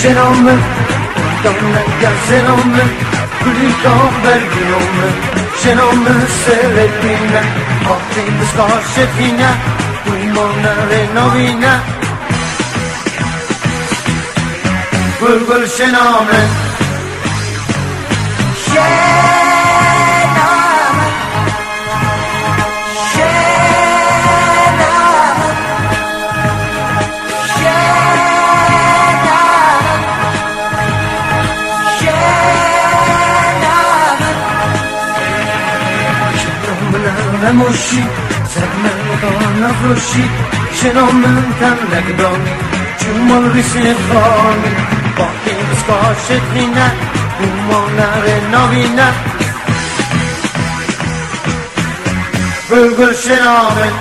شنامه دامنه گرزنامه کلیکان برگیامه شنامه سرپینه آتین بسکاشتینه دومانه رنوینه بلبل شنامه موشی سرمن نفروشی شنامن تن نگدانی جمال ریسی خانی با این بسکاشت خینه دومانه نوینه بلبل شنامن